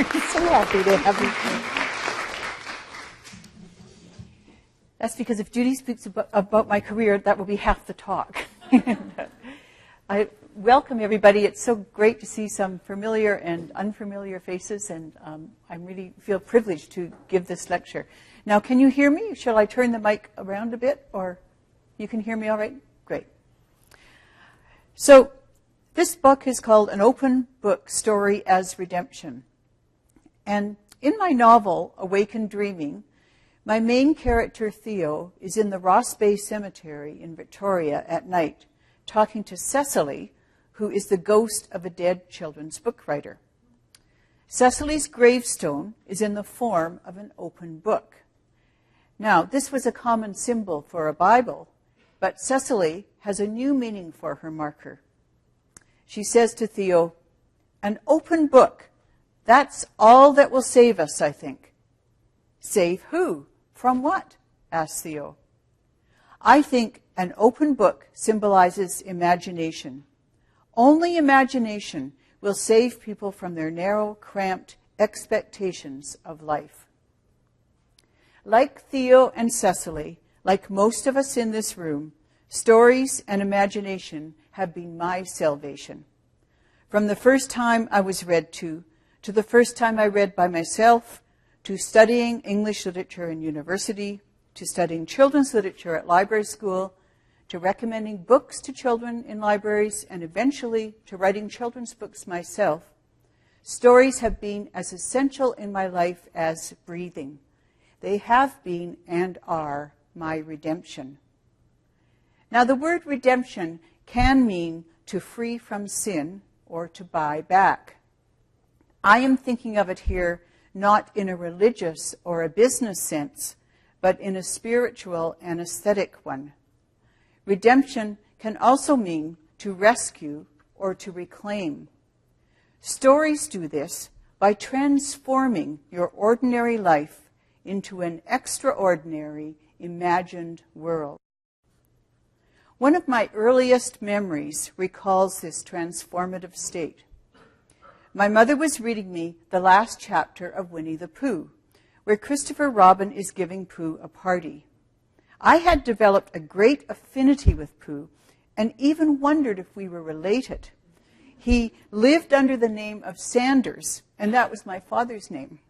So happy to have you here. That's because if Judy speaks about my career, that will be half the talk. I welcome everybody. It's so great to see some familiar and unfamiliar faces, and I really feel privileged to give this lecture. Now, can you hear me? Shall I turn the mic around a bit, or you can hear me all right? Great. So, this book is called An Open Book, Story as Redemption. And in my novel, Awakened Dreaming, my main character, Theo, is in the Ross Bay Cemetery in Victoria at night, talking to Cecily, who is the ghost of a dead children's book writer. Cecily's gravestone is in the form of an open book. Now, this was a common symbol for a Bible, but Cecily has a new meaning for her marker. She says to Theo, "An open book, that's all that will save us, I think." "Save who? From what?" asks Theo. "I think an open book symbolizes imagination. Only imagination will save people from their narrow, cramped expectations of life." Like Theo and Cecily, like most of us in this room, stories and imagination have been my salvation. From the first time I was read to the first time I read by myself, to studying English literature in university, to studying children's literature at library school, to recommending books to children in libraries, and eventually to writing children's books myself, stories have been as essential in my life as breathing. They have been and are my redemption. Now, the word redemption can mean to free from sin or to buy back. I am thinking of it here not in a religious or a business sense, but in a spiritual and aesthetic one. Redemption can also mean to rescue or to reclaim. Stories do this by transforming your ordinary life into an extraordinary, imagined world. One of my earliest memories recalls this transformative state. My mother was reading me the last chapter of Winnie the Pooh, where Christopher Robin is giving Pooh a party. I had developed a great affinity with Pooh and even wondered if we were related. He lived under the name of Sanders, and that was my father's name.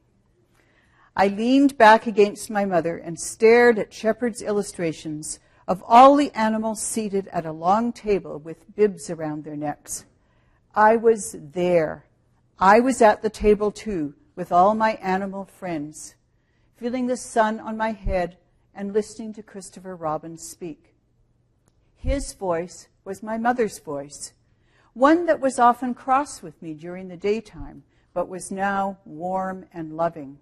I leaned back against my mother and stared at Shepherd's illustrations of all the animals seated at a long table with bibs around their necks. I was there. I was at the table too, with all my animal friends, feeling the sun on my head and listening to Christopher Robin speak. His voice was my mother's voice, one that was often cross with me during the daytime, but was now warm and loving.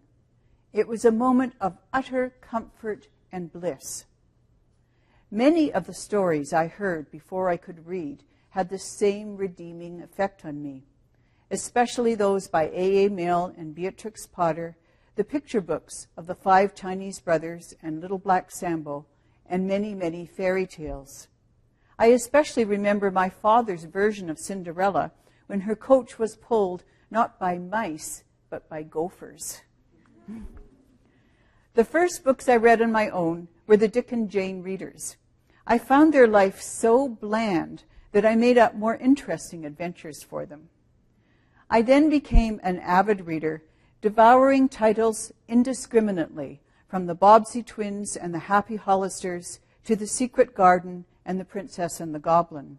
It was a moment of utter comfort and bliss. Many of the stories I heard before I could read had the same redeeming effect on me, especially those by A.A. Milne and Beatrix Potter, the picture books of the Five Chinese Brothers and Little Black Sambo, and many, many fairy tales. I especially remember my father's version of Cinderella when her coach was pulled not by mice, but by gophers. The first books I read on my own were the Dick and Jane readers. I found their life so bland that I made up more interesting adventures for them. I then became an avid reader, devouring titles indiscriminately, from the Bobbsey Twins and the Happy Hollisters to The Secret Garden and The Princess and the Goblin.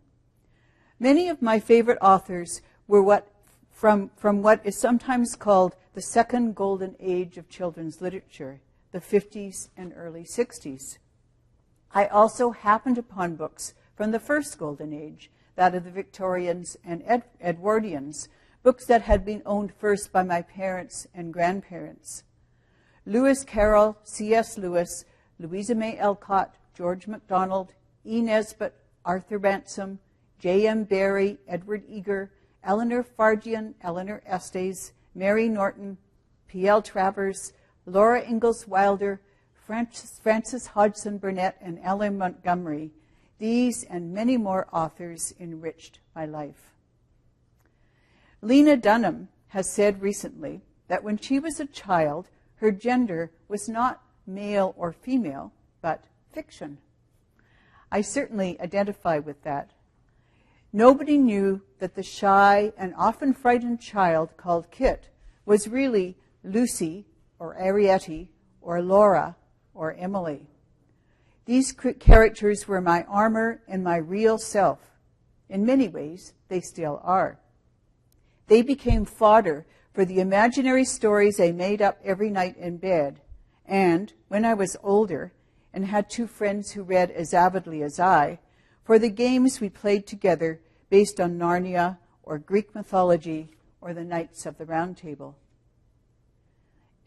Many of my favorite authors were from what is sometimes called the second golden age of children's literature, the 50s and early 60s. I also happened upon books from the first golden age, that of the Victorians and Edwardians, books that had been owned first by my parents and grandparents. Lewis Carroll, C.S. Lewis, Louisa May Alcott, George MacDonald, E. Nesbit, Arthur Ransom, J.M. Barrie, Edward Eager, Eleanor Fardian, Eleanor Estes, Mary Norton, P.L. Travers, Laura Ingalls Wilder, Frances Hodgson Burnett, and L.M. Montgomery. These and many more authors enriched my life. Lena Dunham has said recently, that when she was a child, her gender was not male or female, but fiction. I certainly identify with that. Nobody knew that the shy and often frightened child called Kit was really Lucy or Ariette or Laura or Emily. These characters were my armor and my real self. In many ways, they still are. They became fodder for the imaginary stories I made up every night in bed. And when I was older and had two friends who read as avidly as I, for the games we played together based on Narnia or Greek mythology or the Knights of the Round Table.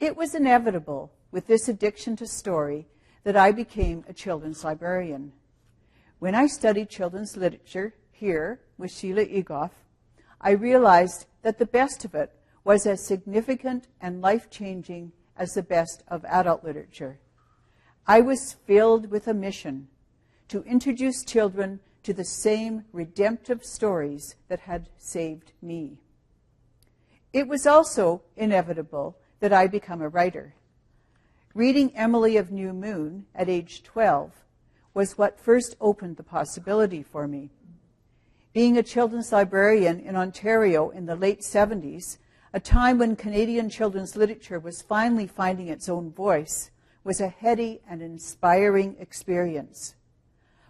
It was inevitable with this addiction to story that I became a children's librarian. When I studied children's literature here with Sheila Egoff, I realized that the best of it was as significant and life-changing as the best of adult literature. I was filled with a mission to introduce children to the same redemptive stories that had saved me. It was also inevitable that I become a writer. Reading Emily of New Moon at age 12 was what first opened the possibility for me. Being a children's librarian in Ontario in the late 70s, a time when Canadian children's literature was finally finding its own voice, was a heady and inspiring experience.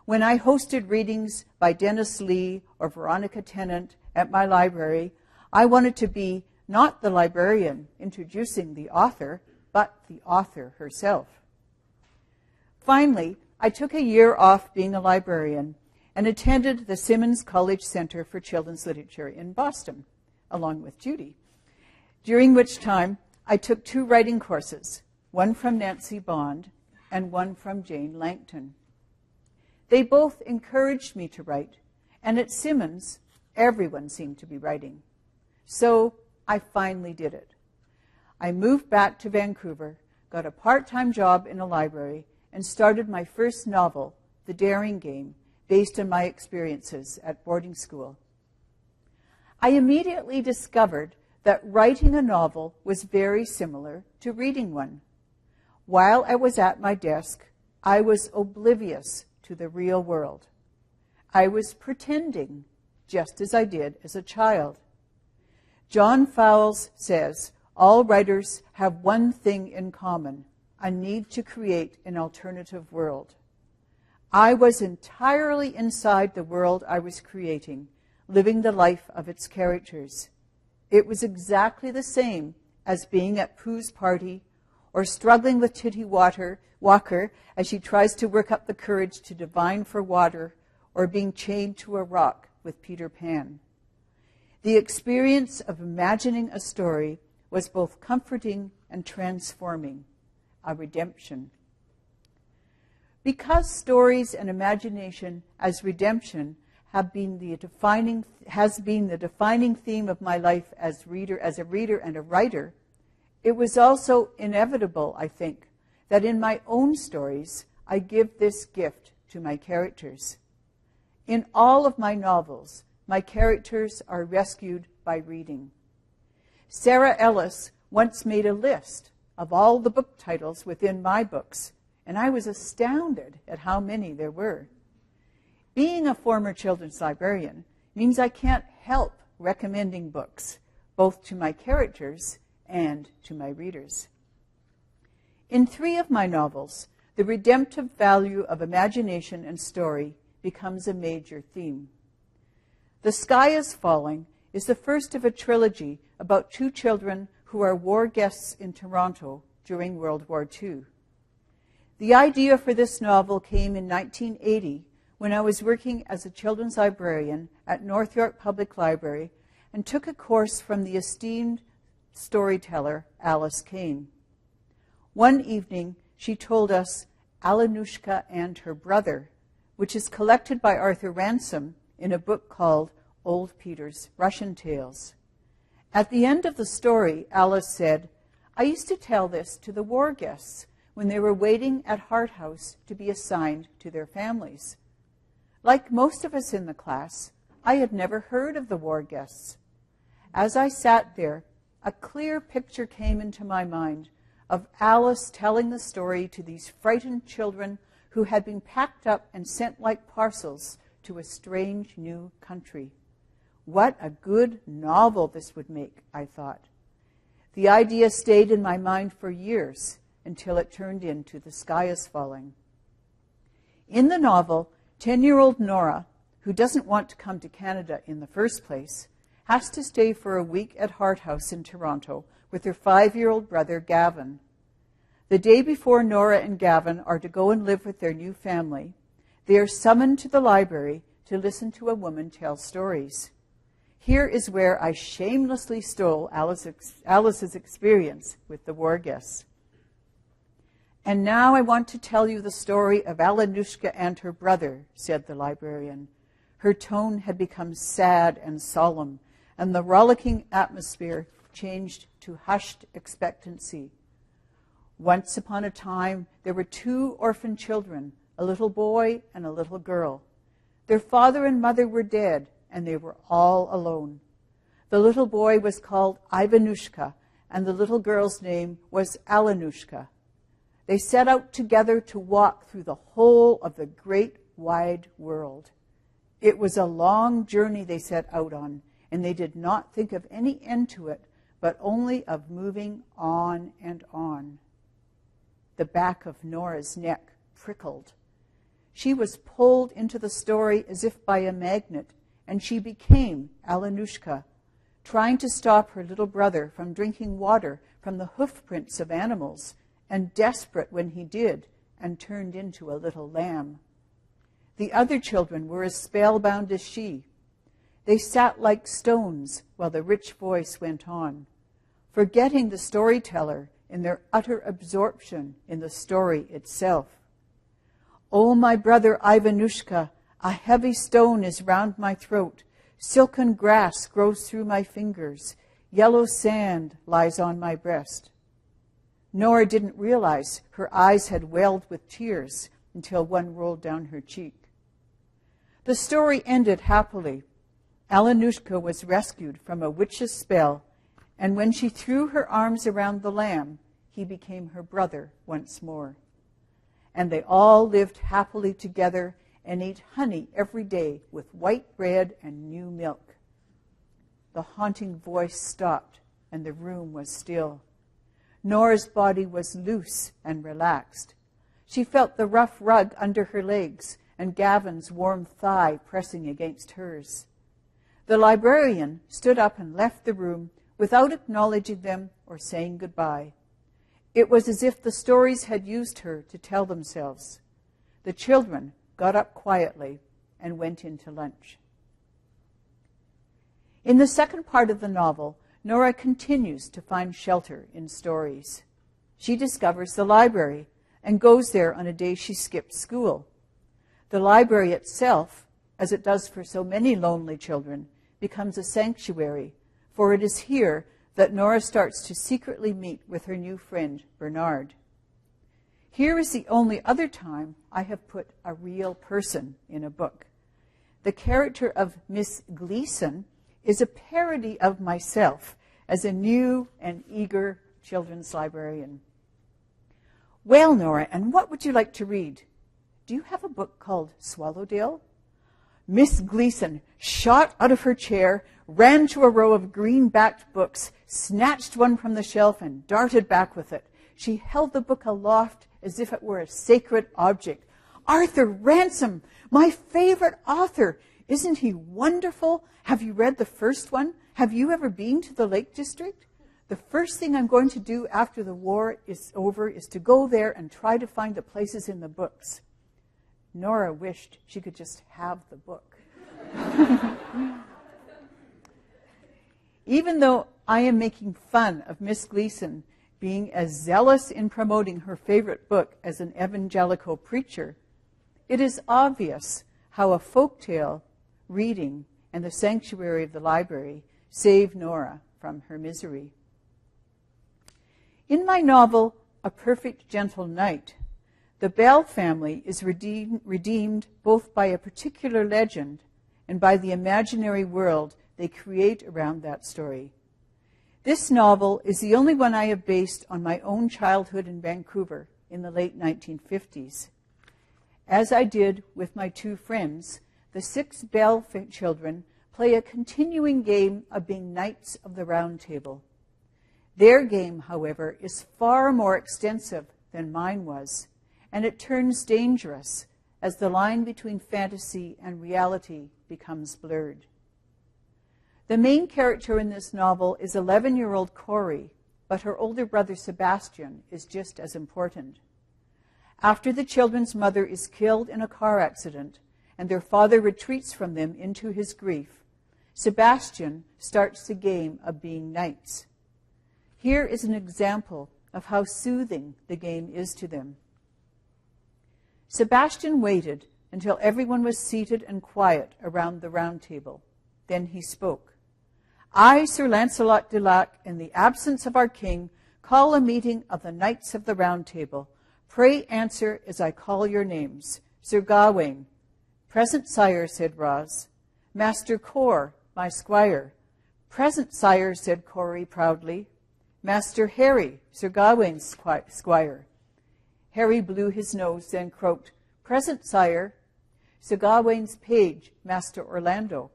When I hosted readings by Dennis Lee or Veronica Tennant at my library, I wanted to be not the librarian introducing the author, but the author herself. Finally, I took a year off being a librarian and attended the Simmons College Center for Children's Literature in Boston, along with Judy, during which time I took 2 writing courses, one from Nancy Bond and one from Jane Langton. They both encouraged me to write, and at Simmons, everyone seemed to be writing. So I finally did it. I moved back to Vancouver, got a part-time job in a library, and started my first novel, The Daring Game, based on my experiences at boarding school. I immediately discovered that writing a novel was very similar to reading one. While I was at my desk, I was oblivious to the real world. I was pretending, just as I did as a child. John Fowles says, all writers have one thing in common, a need to create an alternative world. I was entirely inside the world I was creating, living the life of its characters. It was exactly the same as being at Pooh's party or struggling with Titty Walker as she tries to work up the courage to divine for water, or being chained to a rock with Peter Pan. The experience of imagining a story was both comforting and transforming, a redemption. Because stories and imagination as redemption has been the defining theme of my life as a reader and a writer, it was also inevitable, I think, that in my own stories, I give this gift to my characters. In all of my novels, my characters are rescued by reading. Sarah Ellis once made a list of all the book titles within my books, and I was astounded at how many there were. Being a former children's librarian means I can't help recommending books, both to my characters and to my readers. In 3 of my novels, the redemptive value of imagination and story becomes a major theme. The Sky is Falling is the first of a trilogy about 2 children who are war guests in Toronto during World War II. The idea for this novel came in 1980 when I was working as a children's librarian at North York Public Library and took a course from the esteemed storyteller Alice Kane. One evening, she told us Alanushka and Her Brother, which is collected by Arthur Ransom in a book called Old Peter's Russian Tales. At the end of the story, Alice said, I used to tell this to the war guests when they were waiting at Hart House to be assigned to their families. Like most of us in the class, I had never heard of the war guests. As I sat there, a clear picture came into my mind of Alice telling the story to these frightened children who had been packed up and sent like parcels to a strange new country. What a good novel this would make, I thought. The idea stayed in my mind for years until it turned into The Sky is Falling. In the novel, 10-year-old Nora, who doesn't want to come to Canada in the first place, has to stay for a week at Hart House in Toronto with her 5-year-old brother, Gavin. The day before Nora and Gavin are to go and live with their new family, they are summoned to the library to listen to a woman tell stories. Here is where I shamelessly stole Alice's experience with the war guests. And now I want to tell you the story of Alanushka and her brother, said the librarian. Her tone had become sad and solemn, and the rollicking atmosphere changed to hushed expectancy. Once upon a time, there were 2 orphan children, a little boy and a little girl. Their father and mother were dead, and they were all alone. The little boy was called Ivanushka, and the little girl's name was Alanushka. They set out together to walk through the whole of the great wide world. It was a long journey they set out on, and they did not think of any end to it, but only of moving on and on. The back of Nora's neck prickled. She was pulled into the story as if by a magnet, and she became Alanushka, trying to stop her little brother from drinking water from the hoof prints of animals, and desperate when he did, and turned into a little lamb. The other children were as spellbound as she. They sat like stones while the rich voice went on, forgetting the storyteller in their utter absorption in the story itself. "Oh, my brother Ivanushka, a heavy stone is round my throat. Silken grass grows through my fingers. Yellow sand lies on my breast." Nora didn't realize her eyes had welled with tears until one rolled down her cheek. The story ended happily. Alanushka was rescued from a witch's spell, and when she threw her arms around the lamb, he became her brother once more. And they all lived happily together and ate honey every day with white bread and new milk. The haunting voice stopped, and the room was still. Nora's body was loose and relaxed. She felt the rough rug under her legs and Gavin's warm thigh pressing against hers. The librarian stood up and left the room without acknowledging them or saying goodbye. It was as if the stories had used her to tell themselves. The children got up quietly and went into lunch. In the second part of the novel, Nora continues to find shelter in stories. She discovers the library and goes there on a day she skipped school. The library itself, as it does for so many lonely children, becomes a sanctuary, for it is here that Nora starts to secretly meet with her new friend, Bernard. Here is the only other time I have put a real person in a book. The character of Miss Gleason is a parody of myself as a new and eager children's librarian. "Well, Nora, and what would you like to read? Do you have a book called Swallowdale?" Miss Gleason shot out of her chair, ran to a row of green-backed books, snatched one from the shelf, and darted back with it. She held the book aloft as if it were a sacred object. "Arthur Ransom, my favorite author. Isn't he wonderful? Have you read the first one? Have you ever been to the Lake District? The first thing I'm going to do after the war is over is to go there and try to find the places in the books." Nora wished she could just have the book. Even though I am making fun of Miss Gleason being as zealous in promoting her favorite book as an evangelical preacher, it is obvious how a folktale, reading, and the sanctuary of the library save Nora from her misery. In my novel, A Perfect Gentle Knight, the Bell family is redeemed both by a particular legend and by the imaginary world they create around that story. This novel is the only one I have based on my own childhood in Vancouver in the late 1950s. As I did with my two friends, the 6 Bell children play a continuing game of being Knights of the Round Table. Their game, however, is far more extensive than mine was, and it turns dangerous as the line between fantasy and reality becomes blurred. The main character in this novel is 11-year-old Corey, but her older brother Sebastian is just as important. After the children's mother is killed in a car accident and their father retreats from them into his grief, Sebastian starts the game of being knights. Here is an example of how soothing the game is to them. Sebastian waited until everyone was seated and quiet around the round table. Then he spoke. I, Sir Lancelot de Lac, in the absence of our king, call a meeting of the Knights of the Round Table. Pray answer as I call your names. Sir Gawain. Present, sire, said Ros. Master Cor, my squire. Present, sire, said Corey proudly. Master Harry, Sir Gawain's squire. Harry blew his nose, then croaked, Present, sire. Sir Gawain's page, Master Orlando.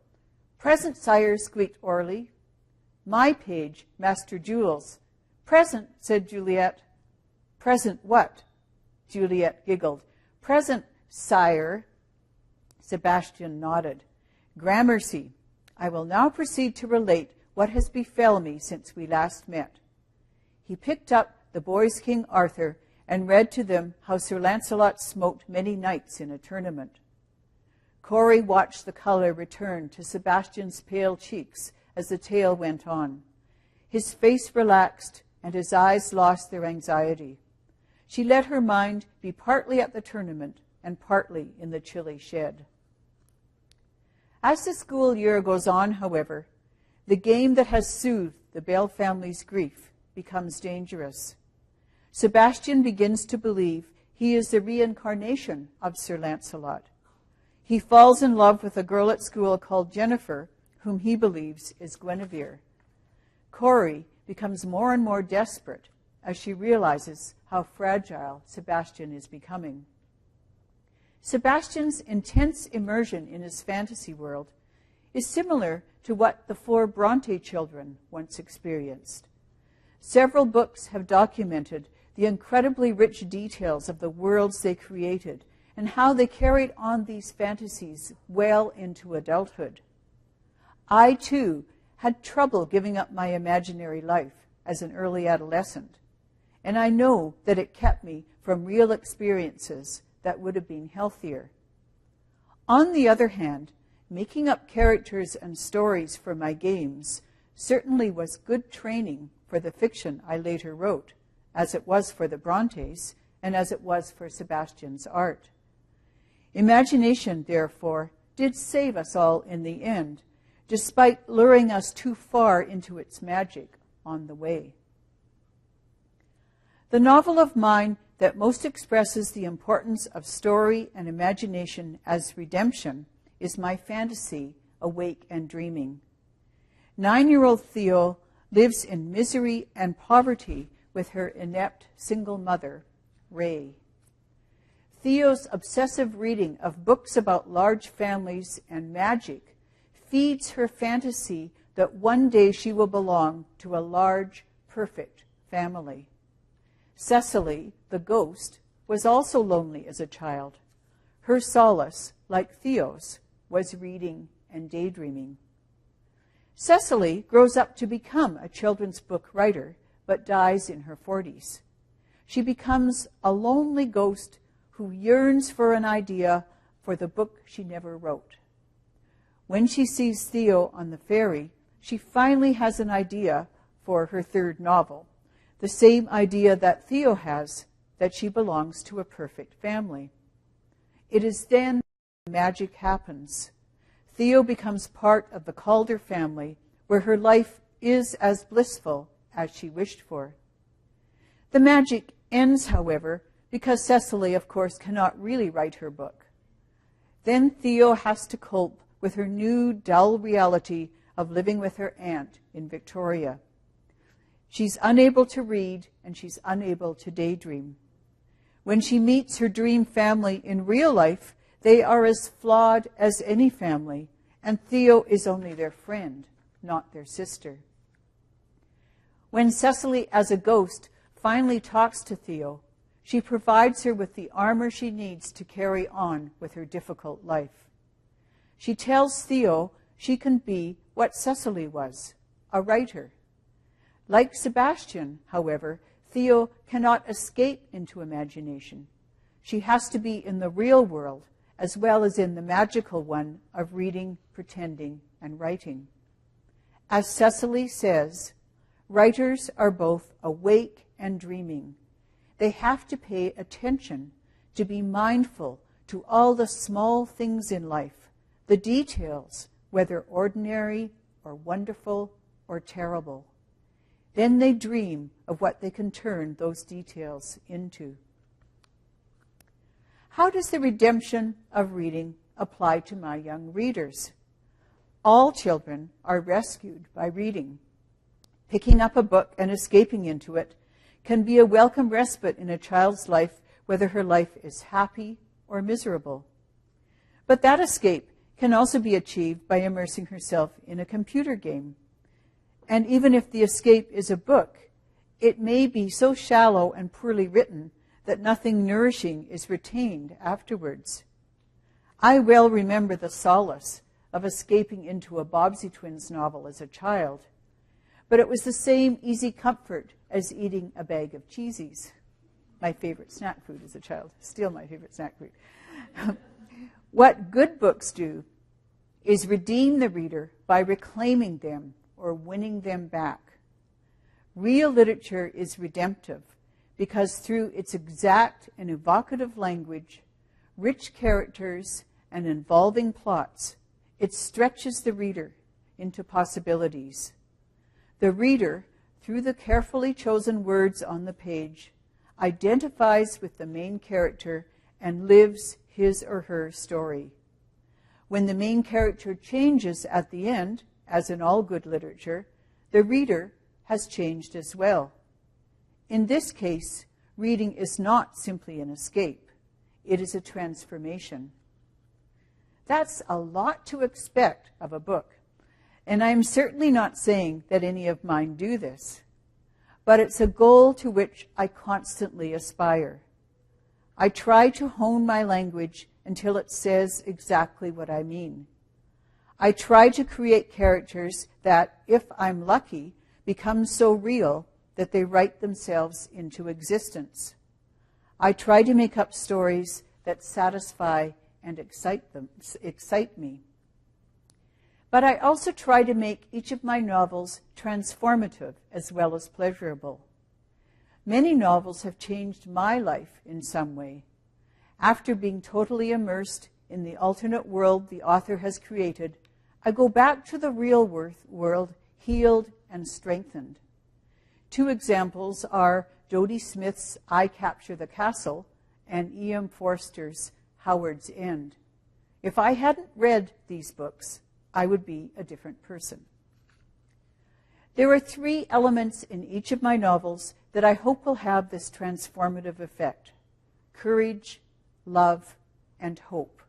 Present, sire, squeaked Orly. My page, Master Jules. Present, said Juliet. Present what? Juliet giggled. Present, sire. Sebastian nodded. Gramercy, I will now proceed to relate what has befell me since we last met. He picked up the boys' King Arthur and read to them how Sir Lancelot smote many knights in a tournament. Corey watched the color return to Sebastian's pale cheeks as the tale went on. His face relaxed and his eyes lost their anxiety. She let her mind be partly at the tournament and partly in the chilly shed. As the school year goes on, however, the game that has soothed the Bell family's grief becomes dangerous. Sebastian begins to believe he is the reincarnation of Sir Lancelot. He falls in love with a girl at school called Jennifer, whom he believes is Guinevere. Corey becomes more and more desperate as she realizes how fragile Sebastian is becoming. Sebastian's intense immersion in his fantasy world is similar to what the 4 Bronte children once experienced. Several books have documented the incredibly rich details of the worlds they created and how they carried on these fantasies well into adulthood. I, too, had trouble giving up my imaginary life as an early adolescent, and I know that it kept me from real experiences that would have been healthier. On the other hand, making up characters and stories for my games certainly was good training for the fiction I later wrote, as it was for the Brontes and as it was for Sebastian's art. Imagination, therefore, did save us all in the end, despite luring us too far into its magic on the way. The novel of mine that most expresses the importance of story and imagination as redemption is my fantasy, Awake and Dreaming. 9-year-old Theo lives in misery and poverty with her inept single mother, Ray. Theo's obsessive reading of books about large families and magic feeds her fantasy that one day she will belong to a large, perfect family. Cecily, the ghost, was also lonely as a child. Her solace, like Theo's, was reading and daydreaming. Cecily grows up to become a children's book writer, but dies in her 40s. She becomes a lonely ghost who yearns for an idea for the book she never wrote. When she sees Theo on the ferry, she finally has an idea for her 3rd novel, the same idea that Theo has, that she belongs to a perfect family. It is then magic happens. Theo becomes part of the Calder family, where her life is as blissful as she wished for. The magic ends, however, because Cecily, of course, cannot really write her book. Then Theo has to cope with her new dull reality of living with her aunt in Victoria. She's unable to read, and she's unable to daydream. When she meets her dream family in real life, they are as flawed as any family, and Theo is only their friend, not their sister. When Cecily, as a ghost, finally talks to Theo, she provides her with the armor she needs to carry on with her difficult life. She tells Theo she can be what Cecily was, a writer. Like Sebastian, however, Theo cannot escape into imagination. She has to be in the real world as well as in the magical one of reading, pretending, and writing. As Cecily says, writers are both awake and dreaming. They have to pay attention, to be mindful to all the small things in life, the details, whether ordinary or wonderful or terrible. Then they dream of what they can turn those details into. How does the redemption of reading apply to my young readers? All children are rescued by reading. Picking up a book and escaping into it can be a welcome respite in a child's life, whether her life is happy or miserable. But that escape can also be achieved by immersing herself in a computer game. And even if the escape is a book, it may be so shallow and poorly written that nothing nourishing is retained afterwards. I well remember the solace of escaping into a Bobbsey Twins novel as a child, but it was the same easy comfort as eating a bag of cheesies, my favorite snack food as a child, still my favorite snack food. What good books do is redeem the reader by reclaiming them or winning them back. Real literature is redemptive because through its exact and evocative language, rich characters, and involving plots, it stretches the reader into possibilities. The reader, through the carefully chosen words on the page, identifies with the main character and lives his or her story. When the main character changes at the end, as in all good literature, the reader has changed as well. In this case, reading is not simply an escape. It is a transformation. That's a lot to expect of a book, and I'm certainly not saying that any of mine do this, but it's a goal to which I constantly aspire. I try to hone my language until it says exactly what I mean. I try to create characters that, if I'm lucky, become so real that they write themselves into existence. I try to make up stories that satisfy and excite me. But I also try to make each of my novels transformative as well as pleasurable. Many novels have changed my life in some way. After being totally immersed in the alternate world the author has created, I go back to the real world, healed and strengthened. Two examples are Jody Smith's I Capture the Castle and E.M. Forster's Howard's End. If I hadn't read these books, I would be a different person. There are 3 elements in each of my novels that I hope will have this transformative effect: courage, love, and hope.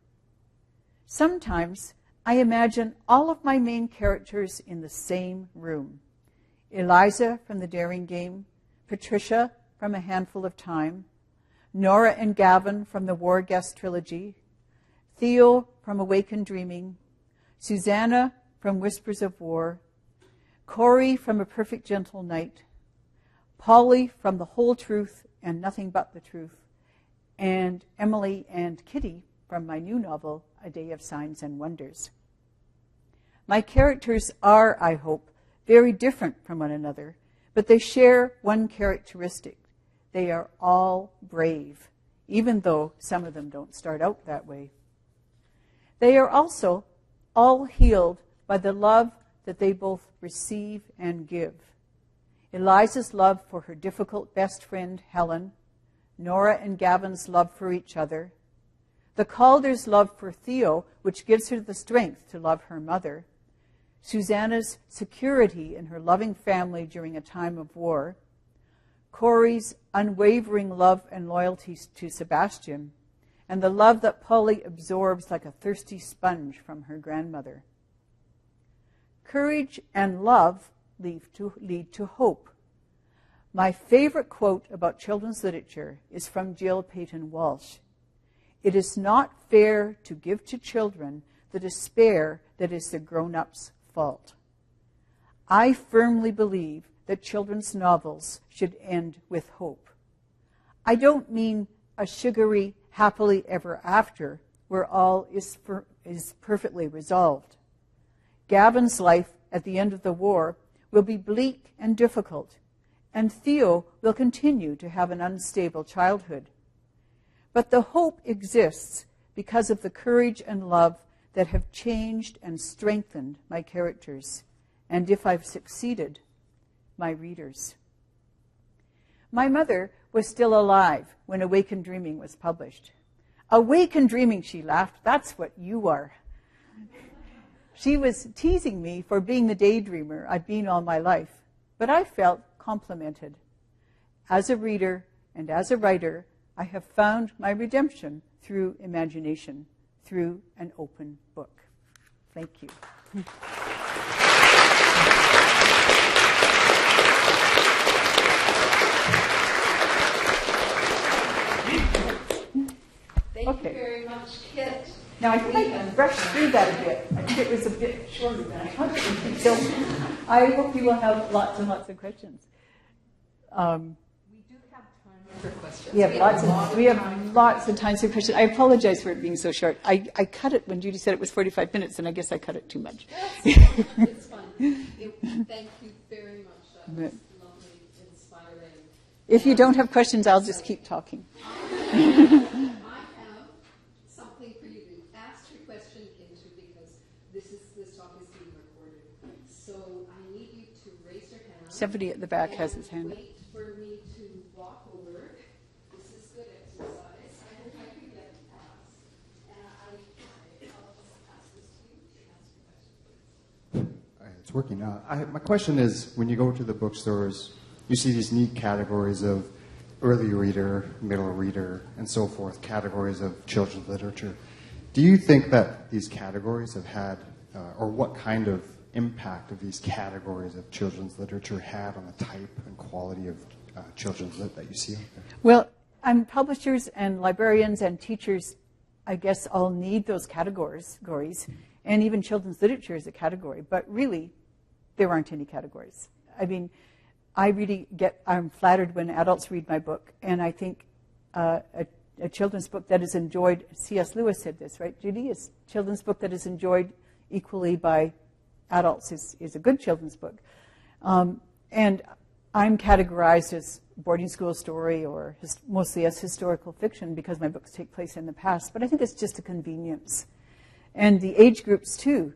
Sometimes I imagine all of my main characters in the same room. Eliza from The Daring Game, Patricia from A Handful of Time, Nora and Gavin from the War Guest trilogy, Theo from Awakened Dreaming, Susanna from Whispers of War, Corey from A Perfect Gentle Night, Polly from The Whole Truth and Nothing But the Truth, and Emily and Kitty from my new novel, A Day of Signs and Wonders. My characters are, I hope, very different from one another, but they share one characteristic. They are all brave, even though some of them don't start out that way. They are also all healed by the love that they both receive and give. Eliza's love for her difficult best friend, Helen, Nora and Gavin's love for each other, the Calder's love for Theo, which gives her the strength to love her mother, Susanna's security in her loving family during a time of war, Corey's unwavering love and loyalty to Sebastian, and the love that Polly absorbs like a thirsty sponge from her grandmother. Courage and love lead to hope. My favorite quote about children's literature is from Jill Peyton Walsh. It is not fair to give to children the despair that is the grown-ups' fault. I firmly believe that children's novels should end with hope. I don't mean a sugary, happily ever after where all is perfectly resolved. Gavin's life at the end of the war will be bleak and difficult, and Theo will continue to have an unstable childhood. But the hope exists because of the courage and love that have changed and strengthened my characters, and if I've succeeded, my readers. My mother was still alive when Awakened Dreaming was published. Awakened Dreaming, she laughed, that's what you are. She was teasing me for being the daydreamer I've been all my life, but I felt complimented. As a reader and as a writer, I have found my redemption through imagination, through an open book. Thank you. Thank you very much, Kit. Now, I think I brushed through that a bit. I think it was a bit shorter than I thought it would be. So I hope you will have lots and lots of questions. We do have time for questions. We have lots of time for questions. I apologize for it being so short. I cut it when Judy said it was 45 minutes, and I guess I cut it too much. It's fine. Thank you very much. That was lovely, inspiring. If you don't have questions, I'll just keep talking. I have something for you to ask your question into because this talk is being recorded. So I need you to raise your hand. Somebody at the back has his hand up. Wait for me to walk over. This is good exercise. I hope I can get past. And I'll just ask this to you to ask your question, please. It's working. My question is, when you go to the bookstores, you see these neat categories of early reader, middle reader, and so forth, categories of children's literature. Do you think that these categories have had, or what kind of impact of these categories of children's literature had on the type and quality of children's lit that you see out there? Well, publishers and librarians and teachers, I guess, all need those categories, and even children's literature is a category, but really, there aren't any categories. I mean, I'm flattered when adults read my book, and I think a children's book that is enjoyed, C.S. Lewis said this, right, Judy? A children's book that is enjoyed equally by adults is a good children's book. And I'm categorized as boarding school story or mostly as historical fiction because my books take place in the past, but I think it's just a convenience. And the age groups, too.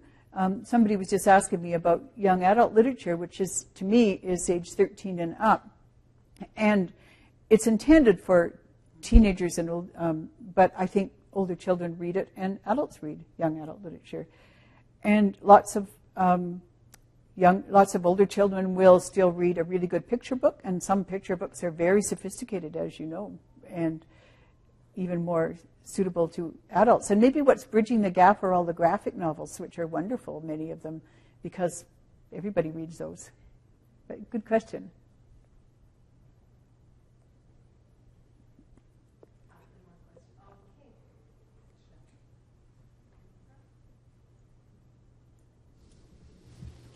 Somebody was just asking me about young adult literature, which is, to me, is age 13 and up. And it's intended for teenagers, and but I think older children read it, and adults read young adult literature. And lots of older children will still read a really good picture book, and some picture books are very sophisticated, as you know, and even more suitable to adults. And maybe what's bridging the gap are all the graphic novels, which are wonderful, many of them, because everybody reads those. But good question.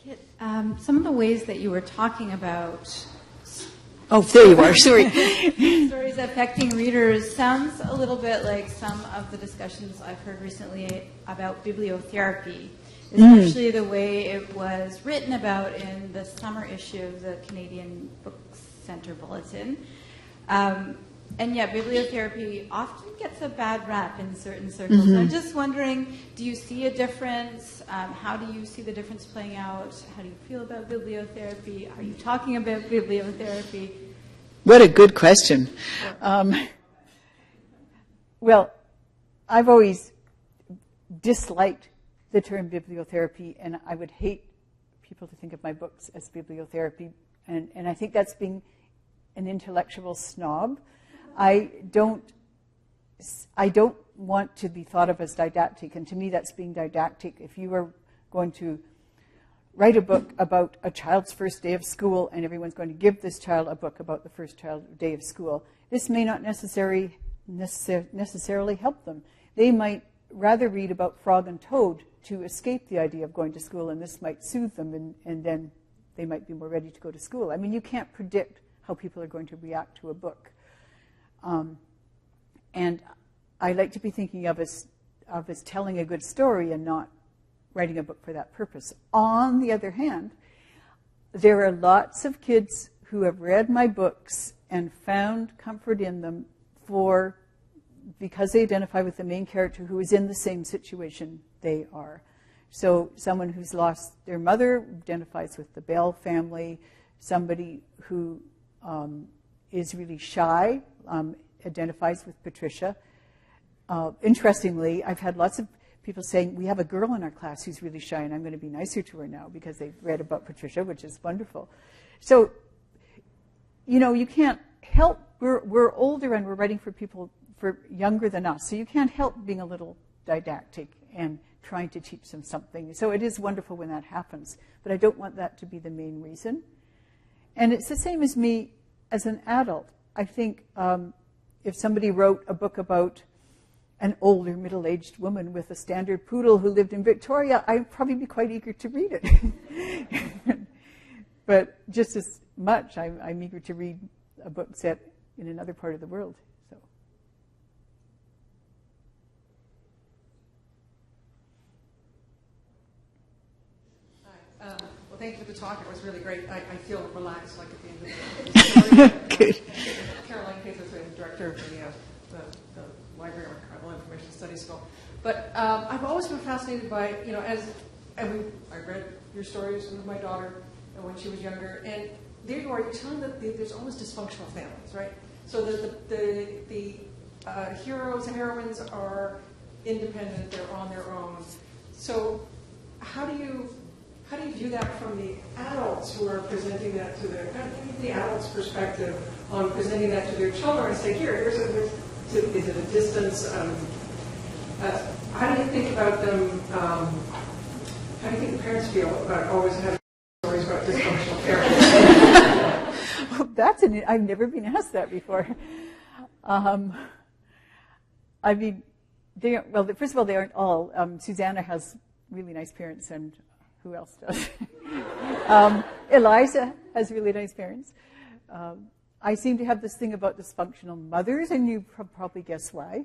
Kit, some of the ways that you were talking about Oh, there you are. Sorry. stories affecting readers sounds a little bit like some of the discussions I've heard recently about bibliotherapy, especially the way it was written about in the summer issue of the Canadian Book Centre Bulletin. And yet, bibliotherapy often gets a bad rap in certain circles. Mm-hmm. I'm just wondering, do you see a difference? How do you see the difference playing out? How do you feel about bibliotherapy? Are you talking about bibliotherapy? What a good question. Well, I've always disliked the term bibliotherapy, and I would hate people to think of my books as bibliotherapy, and I think that's being an intellectual snob. I don't want to be thought of as didactic, and to me that's being didactic. If you are going to write a book about a child's first day of school and everyone's going to give this child a book about the first day of school, this may not necessarily help them. They might rather read about Frog and Toad to escape the idea of going to school, and this might soothe them, and then they might be more ready to go to school. I mean, you can't predict how people are going to react to a book. And I like to be thinking of as telling a good story and not writing a book for that purpose. On the other hand, there are lots of kids who have read my books and found comfort in them because they identify with the main character who is in the same situation they are. So someone who's lost their mother identifies with the Bell family. Somebody who is really shy identifies with Patricia. Interestingly, I've had lots of people saying, we have a girl in our class who's really shy, and I'm going to be nicer to her now because they've read about Patricia, which is wonderful. So, you know, you can't help, we're older and we're writing for people for younger than us, so you can't help being a little didactic and trying to teach them something. So it is wonderful when that happens, but I don't want that to be the main reason. And it's the same as me as an adult. I think if somebody wrote a book about an older middle-aged woman with a standard poodle who lived in Victoria, I'd probably be quite eager to read it. But just as much, I'm eager to read a book set in another part of the world. So. Hi. Well, thank you for the talk. It was really great. I feel relaxed, like at the end of the story. Good. Caroline Case is the director of the Librarian Archival Information Studies School. But I've always been fascinated by, you know, I read your stories with my daughter when she was younger, and there you are, you're telling that there's almost dysfunctional families, right? So the heroes and heroines are independent, they're on their own. So how do you view that from the adults who are presenting that to the adults' perspective on presenting that to their children and say, here's is it a distance? How do you think about them? How do you think the parents feel about always having stories about dysfunctional parents? Well, I've never been asked that before. I mean, first of all, they aren't all. Susanna has really nice parents, and who else does? Eliza has really nice parents. I seem to have this thing about dysfunctional mothers, and you probably guess why.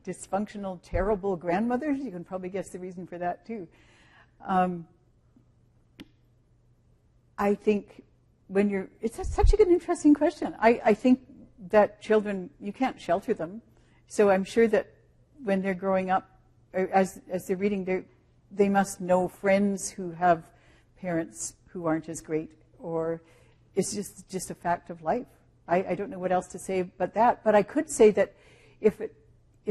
Dysfunctional, terrible grandmothers, you can probably guess the reason for that too. I think it's such an interesting question. I think that children, you can't shelter them. So I'm sure that when they're growing up, or as they're reading, they must know friends who have parents who aren't as great, or it's just a fact of life. I don't know what else to say but that. But I could say that if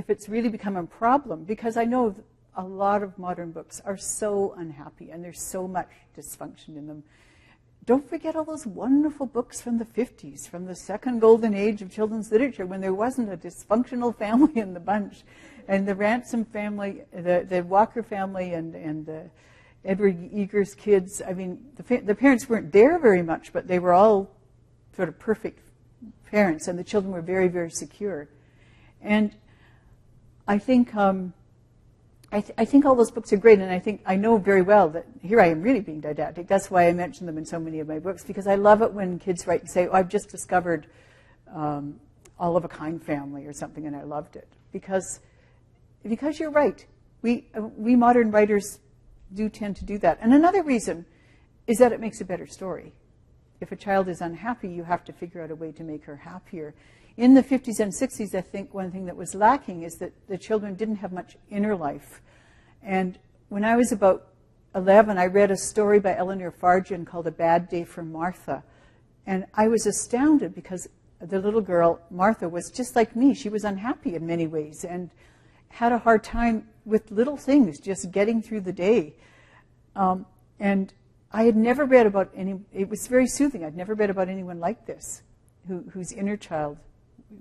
it's really become a problem, because I know a lot of modern books are so unhappy and there's so much dysfunction in them. Don't forget all those wonderful books from the 50s, from the second golden age of children's literature, when there wasn't a dysfunctional family in the bunch. And the Ransom family, the Walker family, and Edward Eager's kids, I mean, the parents weren't there very much, but they were all sort of perfect parents, and the children were very, very secure. And I think I think all those books are great, and I know very well that here I am really being didactic. That's why I mention them in so many of my books, because I love it when kids write and say, oh, I've just discovered All of a Kind Family or something, and I loved it. Because you're right. We modern writers do tend to do that. And another reason is that it makes a better story. If a child is unhappy, you have to figure out a way to make her happier. In the 50s and 60s, I think one thing that was lacking is that the children didn't have much inner life. And when I was about 11, I read a story by Eleanor Farjeon called A Bad Day for Martha. And I was astounded because the little girl, Martha, was just like me. She was unhappy in many ways and had a hard time with little things, just getting through the day. And And I had never read about it was very soothing. I'd never read about anyone like this, whose inner child,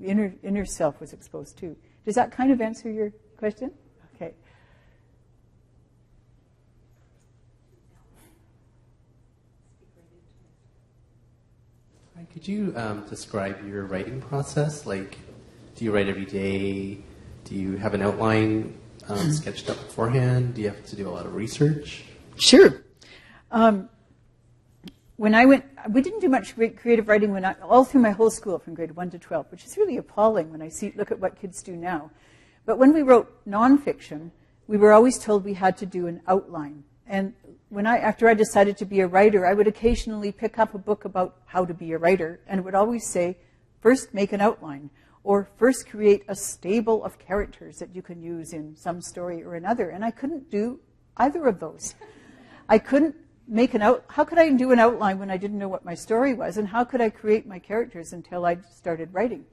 inner self was exposed too. Does that kind of answer your question? Okay. Could you describe your writing process? Like, do you write every day? Do you have an outline sketched up beforehand? Do you have to do a lot of research? Sure. We didn't do much creative writing all through my whole school from grade 1 to 12, which is really appalling when I look at what kids do now. But when we wrote nonfiction, we were always told we had to do an outline. And after I decided to be a writer, I would occasionally pick up a book about how to be a writer, and it would always say, first make an outline, or first create a stable of characters that you can use in some story or another. And I couldn't do either of those. I couldn't how could I do an outline when I didn't know what my story was, and how could I create my characters until I started writing?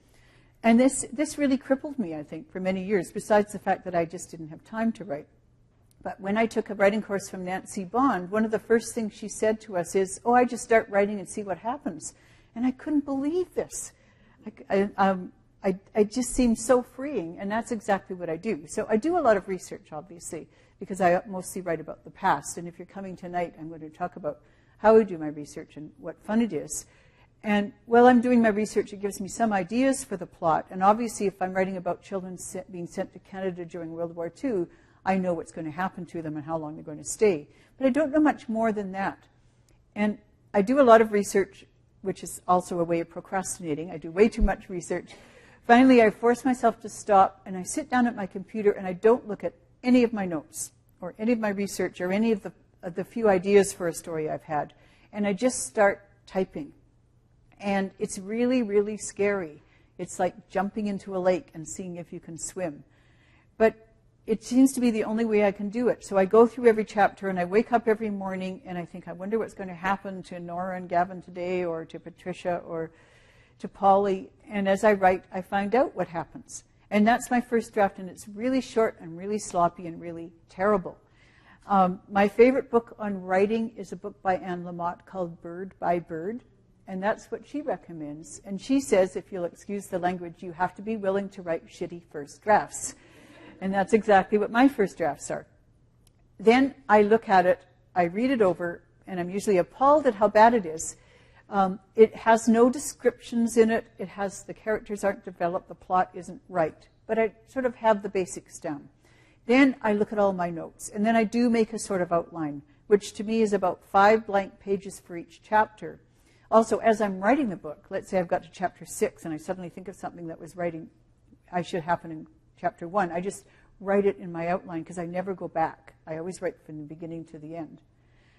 And this really crippled me, I think, for many years, besides the fact that I just didn't have time to write. But when I took a writing course from Nancy Bond, one of the first things she said to us is, I just start writing and see what happens. And I couldn't believe this. I just seemed so freeing, and that's exactly what I do. So I do a lot of research, obviously, because I mostly write about the past. And if you're coming tonight, I'm going to talk about how I do my research and what fun it is. And while I'm doing my research, it gives me some ideas for the plot. And obviously, if I'm writing about children being sent to Canada during World War II, I know what's going to happen to them and how long they're going to stay. But I don't know much more than that. And I do a lot of research, which is also a way of procrastinating. I do way too much research. Finally, I force myself to stop, and I sit down at my computer, and I don't look at any of my notes or any of my research or any of the few ideas for a story I've had. And I just start typing. And it's really, really scary. It's like jumping into a lake and seeing if you can swim. But it seems to be the only way I can do it. So I go through every chapter, and I wake up every morning, and I think, I wonder what's going to happen to Nora and Gavin today, or to Patricia, or to Polly. And as I write, I find out what happens. And that's my first draft, and it's really short and really sloppy and really terrible. My favorite book on writing is a book by Anne Lamott called Bird by Bird, and that's what she recommends. And she says, if you'll excuse the language, you have to be willing to write shitty first drafts. And that's exactly what my first drafts are. Then I look at it, I read it over, and I'm usually appalled at how bad it is. It has no descriptions in it. The characters aren't developed. The plot isn't right. But I sort of have the basics down. Then I look at all my notes. And then I do make a sort of outline, which to me is about 5 blank pages for each chapter. Also, as I'm writing the book, let's say I've got to chapter 6, and I suddenly think of something that I should happen in chapter 1. I just write it in my outline because I never go back. I always write from the beginning to the end.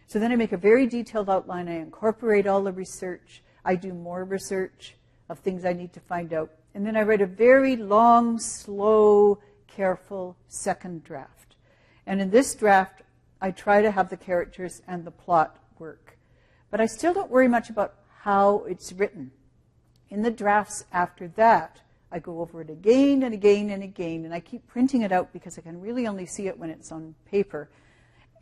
So then I make a very detailed outline. I incorporate all the research. I do more research of things I need to find out. And then I write a very long, slow, careful second draft. And in this draft, I try to have the characters and the plot work. But I still don't worry much about how it's written. In the drafts after that, I go over it again and again and again, and I keep printing it out because I can really only see it when it's on paper.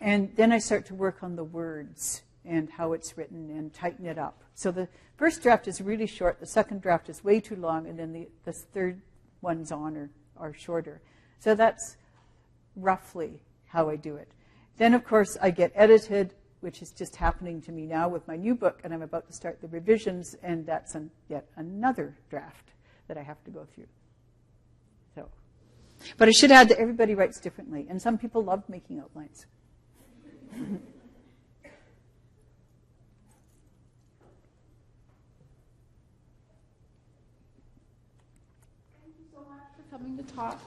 And then I start to work on the words and how it's written and tighten it up. So the first draft is really short, the second draft is way too long, and then the third ones on are shorter. So that's roughly how I do it. Then, of course, I get edited, which is just happening to me now with my new book, and I'm about to start the revisions, and that's yet another draft that I have to go through. So, but I should add that everybody writes differently, and some people love making outlines. Thank you so much for coming to talk.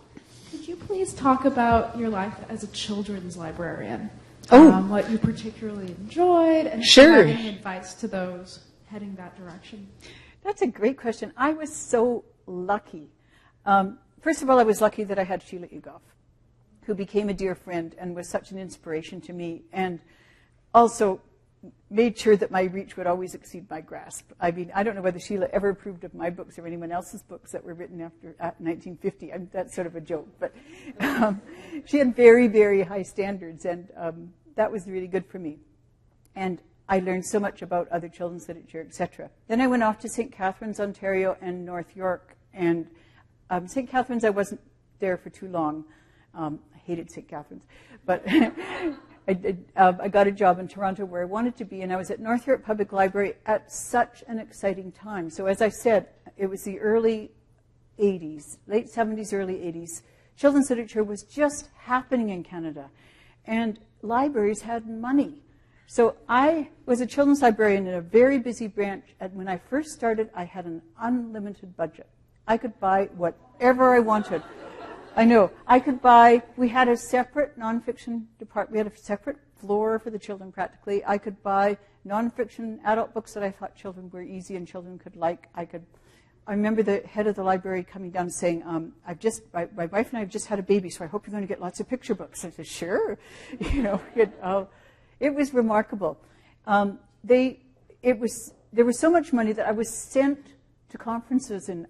Could you please talk about your life as a children's librarian? What you particularly enjoyed, and Sure. Any advice to those heading that direction? That's a great question. I was so lucky. First of all, I was lucky that I had Sheila Egoff, who became a dear friend and was such an inspiration to me, and also made sure that my reach would always exceed my grasp. I mean, I don't know whether Sheila ever approved of my books or anyone else's books that were written after 1950. That's sort of a joke, but she had very, very high standards, and that was really good for me. And I learned so much about other children's literature, etc. Then I went off to St. Catharines, Ontario, and North York. And St. Catharines, I wasn't there for too long. I hated St. Catharines. But I got a job in Toronto where I wanted to be, and I was at North York Public Library at such an exciting time. So as I said, it was the early 80s, late 70s, early 80s. Children's literature was just happening in Canada, and libraries had money. So I was a children's librarian in a very busy branch, and when I first started, I had an unlimited budget. I could buy whatever I wanted. I know. I could buy, we had a separate nonfiction department. We had a separate floor for the children practically. I could buy nonfiction adult books that I thought children were easy and children could like. I remember the head of the library coming down and saying, my wife and I have just had a baby, so I hope you're going to get lots of picture books. I said, sure. It was remarkable. There was so much money that I was sent to conferences in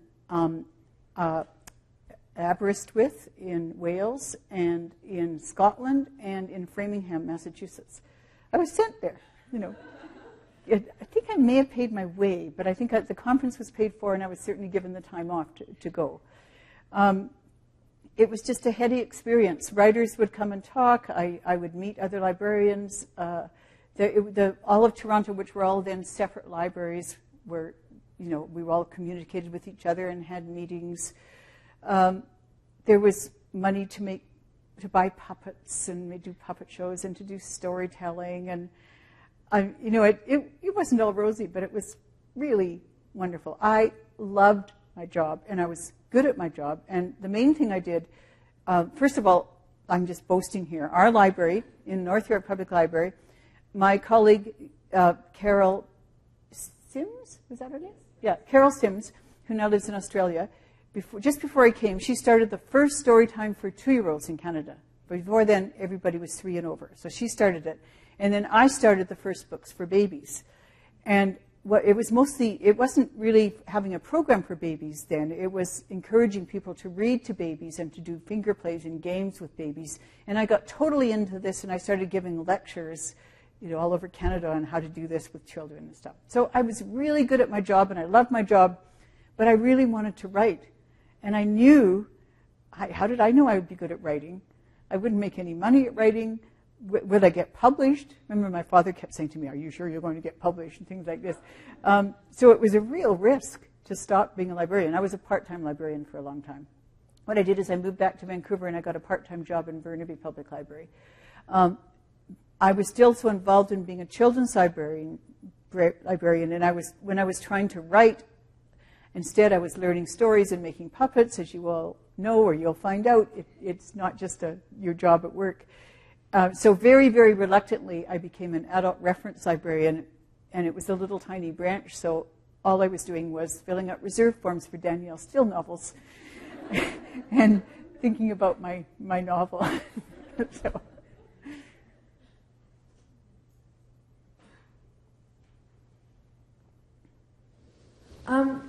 Aberystwyth in Wales and in Scotland and in Framingham, Massachusetts. I was sent there, I think I may have paid my way, but I think the conference was paid for, and I was certainly given the time off to go. It was just a heady experience. Writers would come and talk. I would meet other librarians. All of Toronto, which were all then separate libraries, were, we were all communicated with each other and had meetings. There was money to buy puppets and do puppet shows and to do storytelling, and it wasn't all rosy, but it was really wonderful. I loved my job, and I was good at my job. And the main thing I did, first of all, I'm just boasting here. Our library in North York Public Library, my colleague Carol Sims, is that her name? Yeah, Carol Sims, who now lives in Australia. Just before I came, she started the first story time for 2-year-olds in Canada. Before then, everybody was 3 and over. So she started it. And then I started the first books for babies. And it wasn't really having a program for babies then. It was encouraging people to read to babies and to do finger plays and games with babies. And I got totally into this, and I started giving lectures, all over Canada on how to do this with children and stuff. So I was really good at my job, and I loved my job, but I really wanted to write. And I knew, how did I know I would be good at writing? I wouldn't make any money at writing. Would I get published? Remember, my father kept saying to me, are you sure you're going to get published, and things like this. So it was a real risk to stop being a librarian. I was a part-time librarian for a long time. What I did is I moved back to Vancouver, and I got a part-time job in Burnaby Public Library. I was still so involved in being a children's librarian, and when I was trying to write, instead I was learning stories and making puppets, as you all know, or you'll find out. It's not just your job at work. So very, very reluctantly, I became an adult reference librarian, and it was a little tiny branch, so all I was doing was filling out reserve forms for Danielle Steele novels and thinking about my novel. So.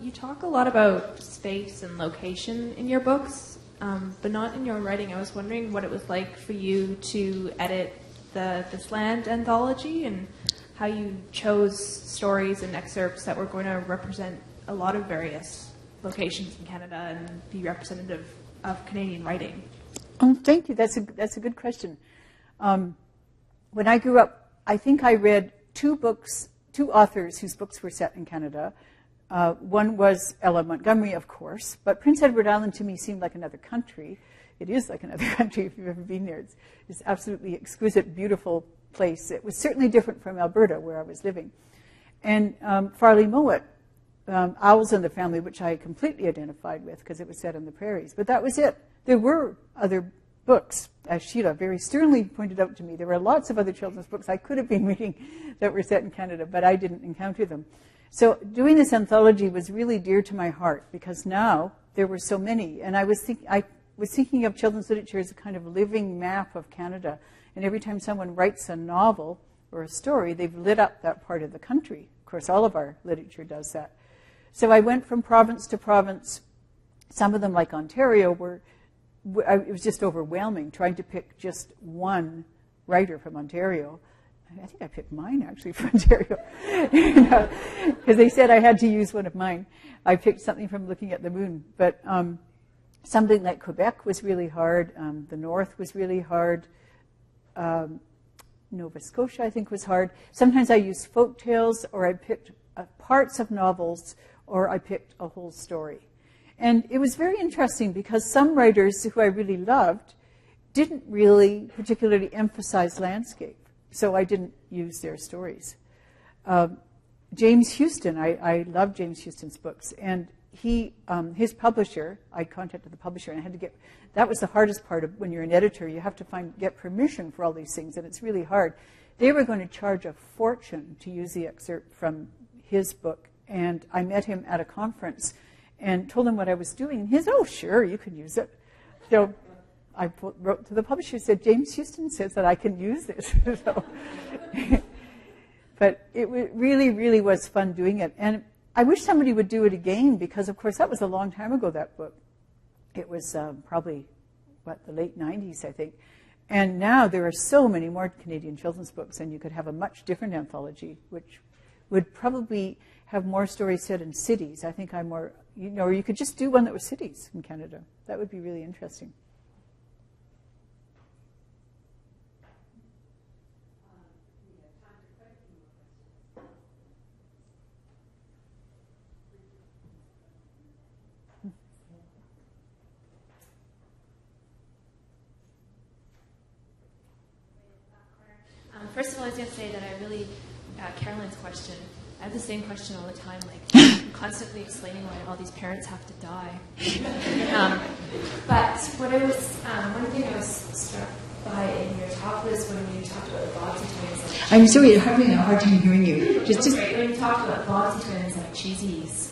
You talk a lot about space and location in your books, but not in your own writing. I was wondering what it was like for you to edit this land anthology, and how you chose stories and excerpts that were going to represent a lot of various locations in Canada and be representative of Canadian writing. Oh, thank you. That's a good question. When I grew up, I think I read two authors whose books were set in Canada. One was Ella Montgomery, of course, but Prince Edward Island to me seemed like another country. It is like another country if you've ever been there. It's absolutely exquisite, beautiful place. It was certainly different from Alberta, where I was living. And Farley Mowat, Owls in the Family, which I completely identified with because it was set on the prairies. But that was it. There were other books, as Sheila very sternly pointed out to me. There were lots of other children's books I could have been reading that were set in Canada, but I didn't encounter them. So doing this anthology was really dear to my heart, because now there were so many. And I was thinking of children's literature as a kind of living map of Canada. And every time someone writes a novel or a story, they've lit up that part of the country. Of course, all of our literature does that. So I went from province to province. Some of them, like Ontario, it was just overwhelming trying to pick just one writer from Ontario. I think I picked mine actually for Ontario, because they said I had to use one of mine. I picked something from Looking at the Moon, but something like Quebec was really hard. The North was really hard. Nova Scotia, I think, was hard. Sometimes I used folk tales, or I picked parts of novels, or I picked a whole story. And it was very interesting because some writers who I really loved didn't really particularly emphasize landscape, so I didn't use their stories. James Houston, I love James Houston's books, and his publisher, I contacted the publisher, and I had to get, that was the hardest part of when you're an editor, you have to get permission for all these things, and it's really hard. They were going to charge a fortune to use the excerpt from his book, and I met him at a conference and told him what I was doing, and he said, oh, sure, you can use it. So I wrote to the publisher, said, James Houston says that I can use this. So, but it really, really was fun doing it. And I wish somebody would do it again because, of course, that was a long time ago, that book. It was probably, the late 90s, I think. And now there are so many more Canadian children's books, and you could have a much different anthology, which would probably have more stories set in cities. I think I'm more, or you could just do one that was cities in Canada. That would be really interesting. First of all, I was going to say that I really, Caroline's question, I have the same question all the time, like constantly explaining why all these parents have to die. But what I was, one thing I was struck by in your talk was when you talked about the Bogsy twins. I'm sorry, I'm having a hard time hearing you. Just when you talked about Bogsy twins like cheesies.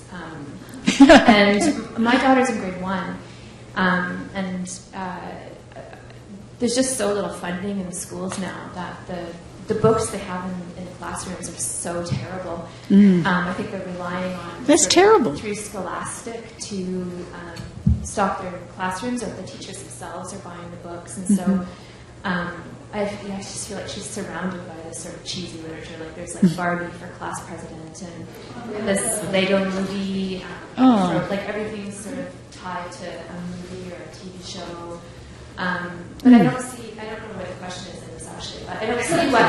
And my daughter's in grade 1, and there's just so little funding in the schools now that the books they have in the classrooms are so terrible. I think they're relying on through Scholastic to stock their classrooms, or the teachers themselves are buying the books, and so I just feel like she's surrounded by this sort of cheesy literature. Like there's like Barbie for class president, and this Lego movie. Like everything's sort of tied to a movie or a TV show. But I don't know what the question is in this actually, but I don't see what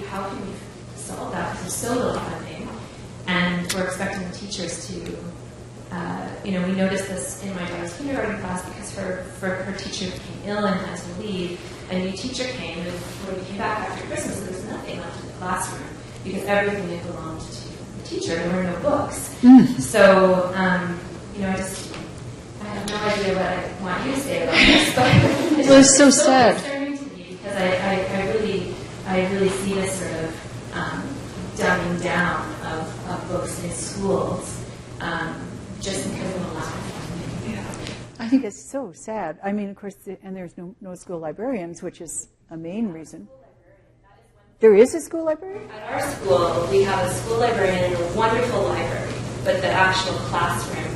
how can we solve that? Because there's so little funding, and we're expecting the teachers to, we noticed this in my daughter's kindergarten class because her teacher became ill and had to leave. A new teacher came, and when we came back after Christmas, there was nothing left in the classroom because everything had belonged to the teacher. There were no books. So, I have no idea what I want you to say about this, but it's so sad. Concerning to me because I really see this sort of dumbing down of books in schools just because of the lack of funding. Yeah. I think it's so sad. I mean, of course, and there's no school librarians, which is a main reason. There is a school librarian? At our school, we have a school librarian and a wonderful library, but the actual classroom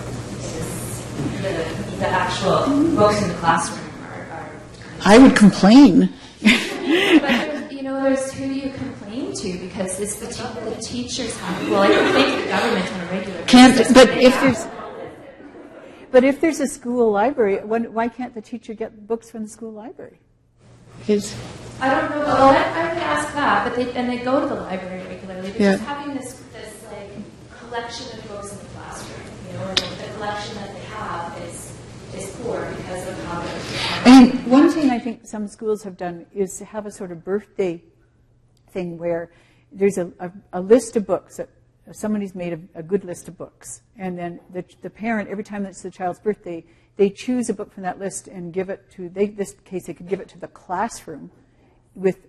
the actual books in the classroom are kind of... I would complain. But there's who do you complain to? Because it's the teachers have... Well, I complain to the government on a regular basis. But if there's a school library, why can't the teacher get books from the school library? I don't know. Well, I would ask that, but they go to the library regularly. But just having this like collection of books in the classroom, the collection that they have is poor because of how they're... One thing I think some schools have done is to have a sort of birthday thing where there's a list of books that somebody's made a good list of books, and then the parent, every time it's the child's birthday, they choose a book from that list and give it to, this case they could give it to the classroom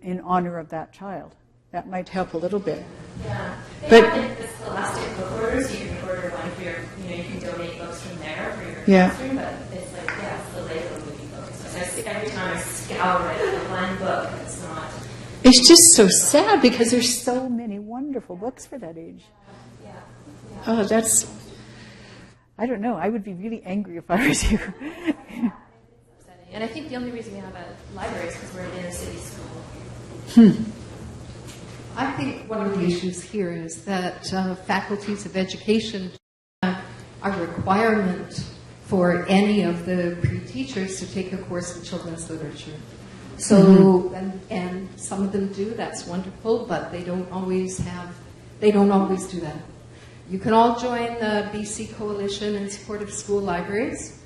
in honor of that child. That might help a little bit. Yeah. They have the Scholastic book orders. You can order one for you can donate books from there for your classroom, but it's like, it's the Lego movie book. So every time I scour it, the one book that's not... It's just so sad because there's so many wonderful books for that age. Yeah. Oh, that's... I don't know. I would be really angry if I was you. And I think the only reason we have a library is because we're an inner city school. I think one of the issues here is that faculties of education have a requirement for any of the pre-teachers to take a course in children's literature. So, and some of them do, that's wonderful, but they don't always do that. You can all join the BC Coalition in support of school libraries.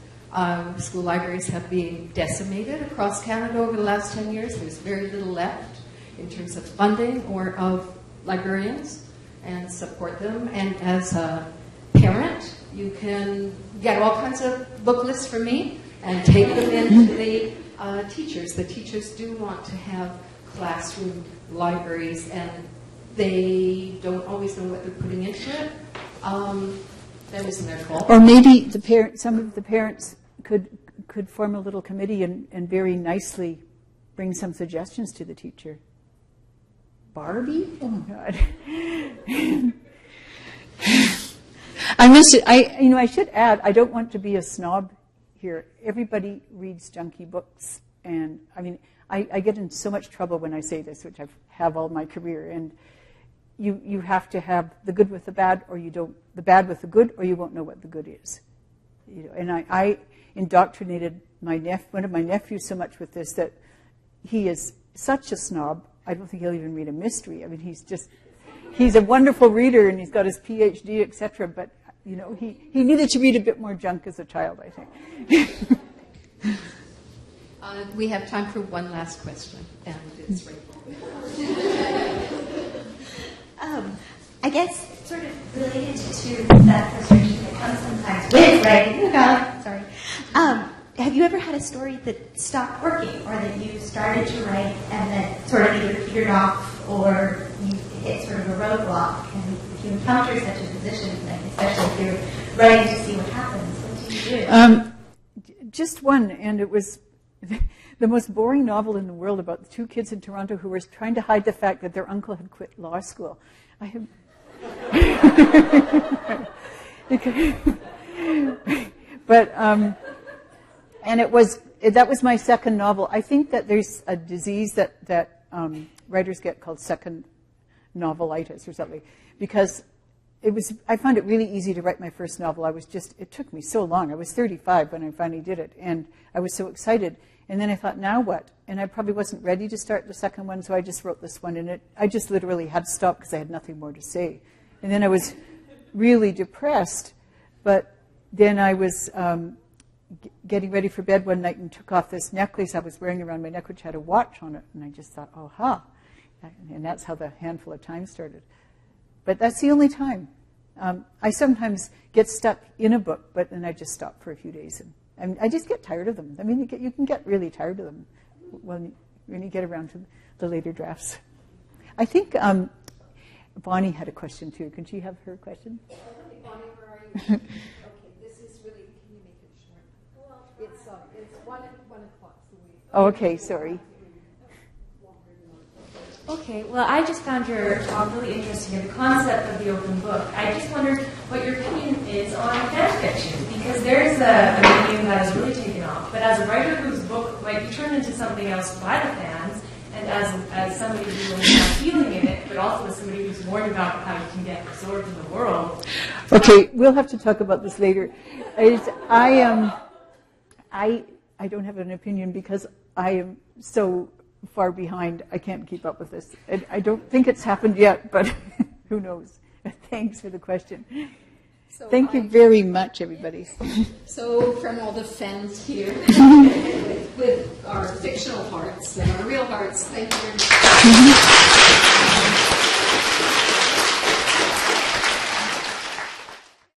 School libraries have been decimated across Canada over the last 10 years. There's very little left in terms of funding or of librarians, and support them. And as a parent, you can get all kinds of book lists from me and take them into the teachers. The teachers do want to have classroom libraries, and they don't always know what they're putting into it. That isn't their fault. Or maybe some of the parents could form a little committee and very nicely bring some suggestions to the teacher. Barbie? Oh my God. I should add, I don't want to be a snob here. Everybody reads junky books, and I mean, I get in so much trouble when I say this, which I have all my career, and you have to have the good with the bad, or you don't, the bad with the good, or you won't know what the good is. You know, and I indoctrinated one of my nephews so much with this that he is such a snob. I don't think he'll even read a mystery. I mean, he's a wonderful reader, and he's got his PhD, etc. But you know, he needed to read a bit more junk as a child, I think. We have time for one last question, and it's Rachel. I guess sort of related to that frustration that comes sometimes with writing. Sorry. Have you ever had a story that stopped working, or that you started to write and then sort of either petered off, or you hit sort of a roadblock? And if you encounter such a position, like especially if you're writing to see what happens, what do you do? Just one, and it was the most boring novel in the world about the two kids in Toronto who were trying to hide the fact that their uncle had quit law school. And that was my second novel. I think that there's a disease that writers get called second novelitis or something, because I found it really easy to write my first novel. It took me so long. I was 35 when I finally did it, and I was so excited. And then I thought, now what? And I probably wasn't ready to start the second one, so I just wrote this one, and I just literally had to stop because I had nothing more to say. And then I was really depressed, but then I was getting ready for bed one night and took off this necklace I was wearing around my neck, which had a watch on it, and I just thought, oh, ha. And that's how the handful of time started. But that's the only time. I sometimes get stuck in a book, but then I just stop for a few days, and I just get tired of them. I mean, you can get really tired of them when you get around to the later drafts. I think Bonnie had a question too. Can she have her question? Okay, Bonnie, where are you? Okay, this is really, can you make it short? It's 1 o'clock. Oh, okay, sorry. Okay, well, I just found your talk really interesting in the concept of the open book. I just wondered what your opinion is on fan fiction, because there's a medium that has really taken off, but as a writer whose book might be turned into something else by the fans, and as somebody who's really not feeling in it, but also as somebody who's warned about how you can get absorbed in the world. Okay, we'll have to talk about this later. I don't have an opinion because I am so far behind. I can't keep up with this. I don't think it's happened yet, but who knows? Thanks for the question. So Thank you very much, everybody. So from all the fans here, with our fictional hearts and our real hearts, thank you very much.